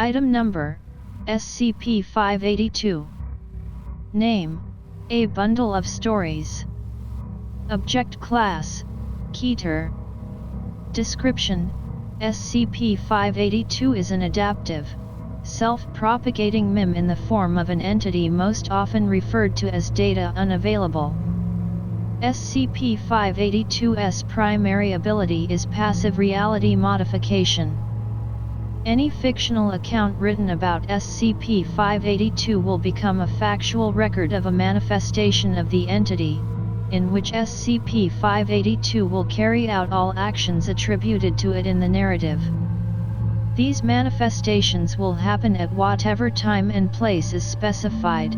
Item Number, SCP-582. Name, A Bundle of Stories. Object Class, Keter. Description, SCP-582 is an adaptive, self-propagating MIM in the form of an entity most often referred to as data unavailable. SCP-582's primary ability is passive reality modification. Any fictional account written about SCP-582 will become a factual record of a manifestation of the entity, in which SCP-582 will carry out all actions attributed to it in the narrative. These manifestations will happen at whatever time and place is specified.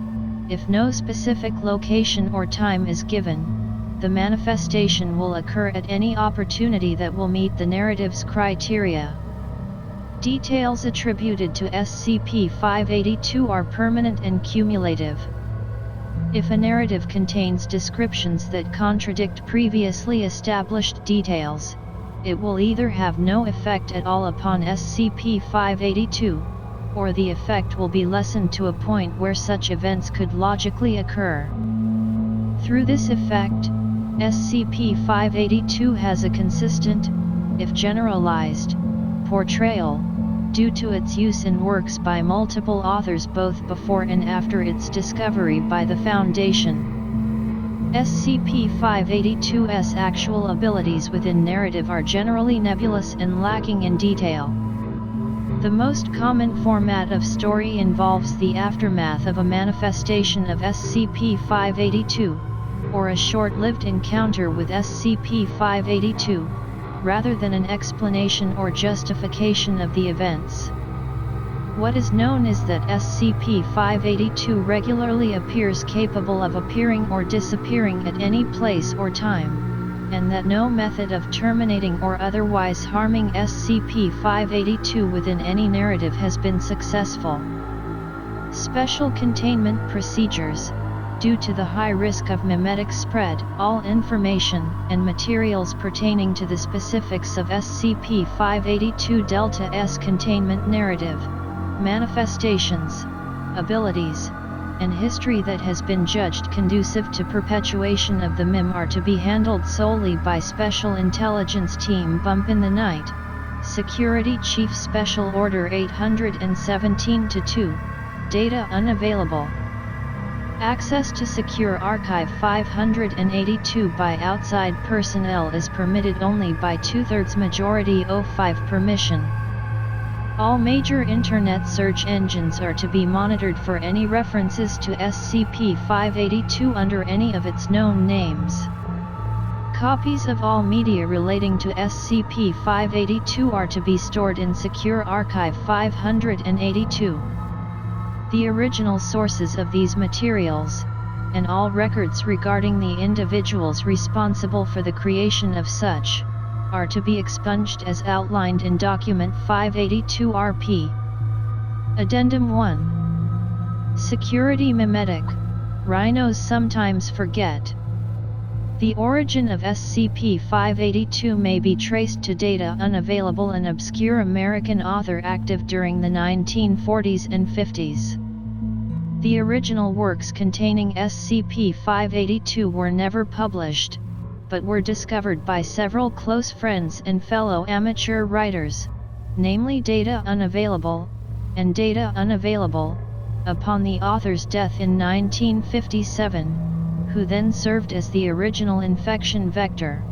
If no specific location or time is given, the manifestation will occur at any opportunity that will meet the narrative's criteria. Details attributed to SCP-582 are permanent and cumulative. If a narrative contains descriptions that contradict previously established details, it will either have no effect at all upon SCP-582, or the effect will be lessened to a point where such events could logically occur. Through this effect, SCP-582 has a consistent, if generalized, portrayal, due to its use in works by multiple authors both before and after its discovery by the Foundation. SCP-582's actual abilities within narrative are generally nebulous and lacking in detail. The most common format of story involves the aftermath of a manifestation of SCP-582, or a short-lived encounter with SCP-582, rather than an explanation or justification of the events. What is known is that SCP-582 regularly appears capable of appearing or disappearing at any place or time, and that no method of terminating or otherwise harming SCP-582 within any narrative has been successful. Special containment procedures. Due to the high risk of mimetic spread, all information and materials pertaining to the specifics of SCP-582-Delta's containment narrative, manifestations, abilities, and history that has been judged conducive to perpetuation of the MIM are to be handled solely by Special Intelligence Team Bump in the Night, Security Chief Special Order 817-2, Data Unavailable. Access to Secure Archive 582 by outside personnel is permitted only by 2/3 majority O5 permission. All major Internet search engines are to be monitored for any references to SCP-582 under any of its known names. Copies of all media relating to SCP-582 are to be stored in Secure Archive 582. The original sources of these materials, and all records regarding the individuals responsible for the creation of such, are to be expunged as outlined in Document 582-RP. Addendum 1. Security Mimetic. Rhinos sometimes forget. The origin of SCP-582 may be traced to Data Unavailable, an obscure American author active during the 1940s and 50s. The original works containing SCP-582 were never published, but were discovered by several close friends and fellow amateur writers, namely Data Unavailable, and Data Unavailable, upon the author's death in 1957, who then served as the original infection vector.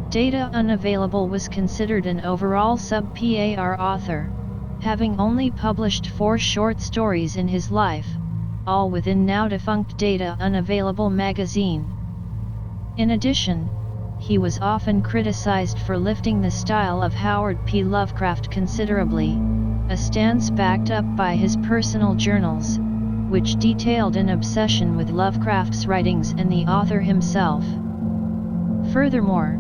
Data Unavailable was considered an overall sub-PAR author, having only published 4 short stories in his life, all within now-defunct Data Unavailable magazine. In addition, he was often criticized for lifting the style of Howard P. Lovecraft considerably, a stance backed up by his personal journals, which detailed an obsession with Lovecraft's writings and the author himself. Furthermore,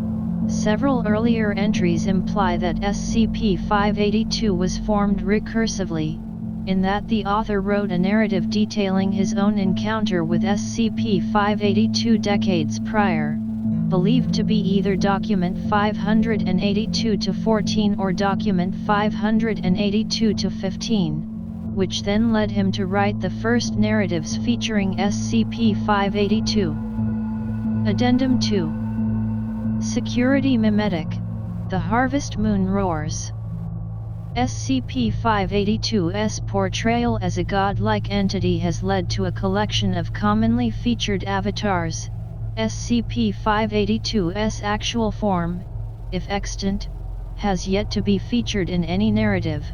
several earlier entries imply that SCP-582 was formed recursively, in that the author wrote a narrative detailing his own encounter with SCP-582 decades prior, believed to be either Document 582-14 or Document 582-15, which then led him to write the first narratives featuring SCP-582. Addendum 2. Security Mimetic, The Harvest Moon Roars. SCP-582's portrayal as a godlike entity has led to a collection of commonly featured avatars. SCP-582's actual form, if extant, has yet to be featured in any narrative.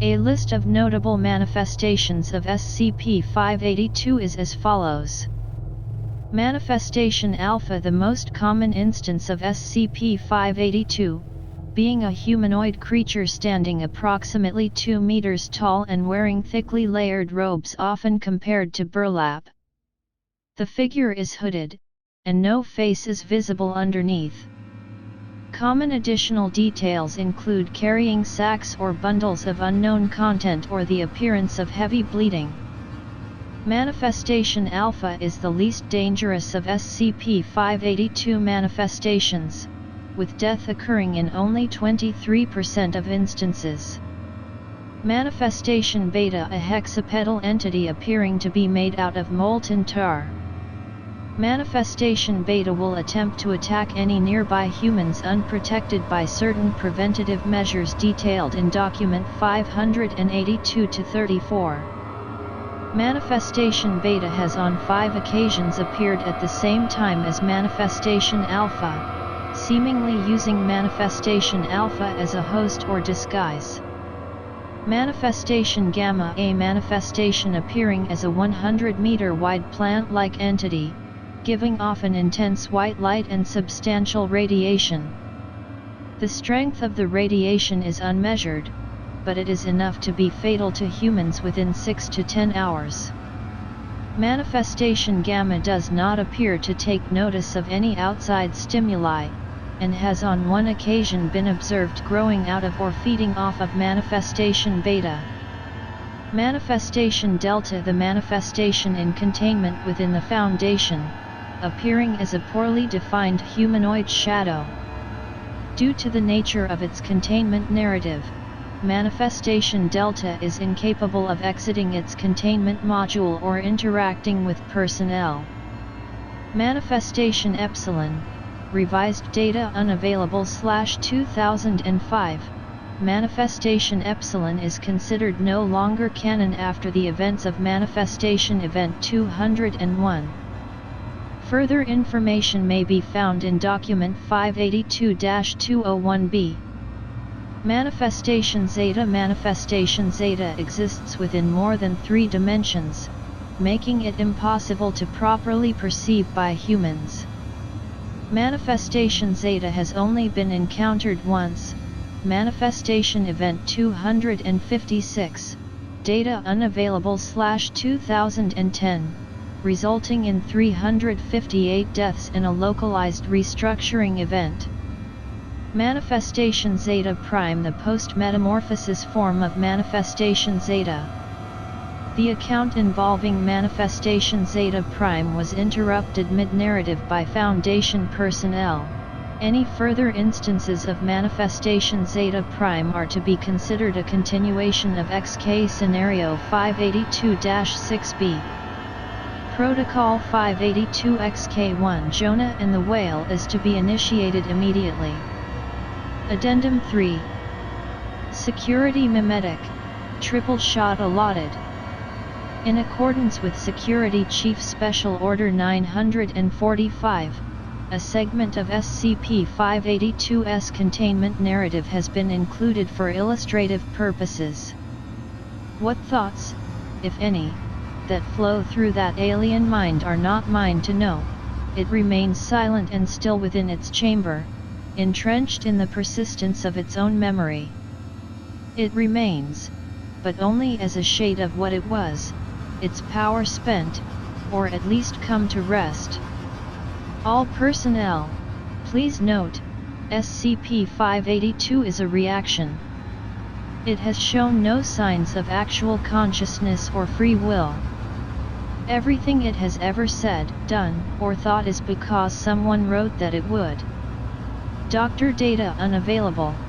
A list of notable manifestations of SCP-582 is as follows. Manifestation Alpha. The most common instance of SCP-582, being a humanoid creature standing approximately 2 meters tall and wearing thickly layered robes often compared to burlap. The figure is hooded, and no face is visible underneath. Common additional details include carrying sacks or bundles of unknown content or the appearance of heavy bleeding. Manifestation Alpha is the least dangerous of SCP-582 manifestations, with death occurring in only 23% of instances. Manifestation Beta. A hexapedal entity appearing to be made out of molten tar. Manifestation Beta will attempt to attack any nearby humans unprotected by certain preventative measures detailed in Document 582-34. Manifestation Beta has on 5 occasions appeared at the same time as Manifestation Alpha, seemingly using Manifestation Alpha as a host or disguise. Manifestation Gamma. A manifestation appearing as a 100-meter wide plant-like entity, giving off an intense white light and substantial radiation. The strength of the radiation is unmeasured, but it is enough to be fatal to humans within 6 to 10 hours. Manifestation Gamma does not appear to take notice of any outside stimuli, and has on one occasion been observed growing out of or feeding off of Manifestation Beta. Manifestation Delta. The manifestation in containment within the Foundation, appearing as a poorly defined humanoid shadow. Due to the nature of its containment narrative, Manifestation Delta is incapable of exiting its containment module or interacting with personnel. Manifestation Epsilon, revised data unavailable/2005. Manifestation Epsilon is considered no longer canon after the events of Manifestation Event 201. Further information may be found in Document 582-201b. Manifestation Zeta. Manifestation Zeta exists within more than 3 dimensions, making it impossible to properly perceive by humans. Manifestation Zeta has only been encountered once, Manifestation Event 256, data unavailable/2010. Resulting in 358 deaths in a localized restructuring event. Manifestation Zeta Prime. The post-metamorphosis form of Manifestation Zeta. The account involving Manifestation Zeta Prime was interrupted mid-narrative by Foundation personnel. Any further instances of Manifestation Zeta Prime are to be considered a continuation of XK Scenario 582-6b. Protocol 582-XK1 Jonah and the Whale is to be initiated immediately. Addendum 3. Security Mimetic, Triple Shot allotted. In accordance with Security Chief Special Order 945, a segment of SCP-582's containment narrative has been included for illustrative purposes. What thoughts, if any, that flow through that alien mind are not mine to know. It remains silent and still within its chamber, entrenched in the persistence of its own memory. It remains, but only as a shade of what it was, its power spent, or at least come to rest. All personnel, please note, SCP-582 is a reaction. It has shown no signs of actual consciousness or free will. Everything it has ever said, done, or thought is because someone wrote that it would. Doctor data unavailable.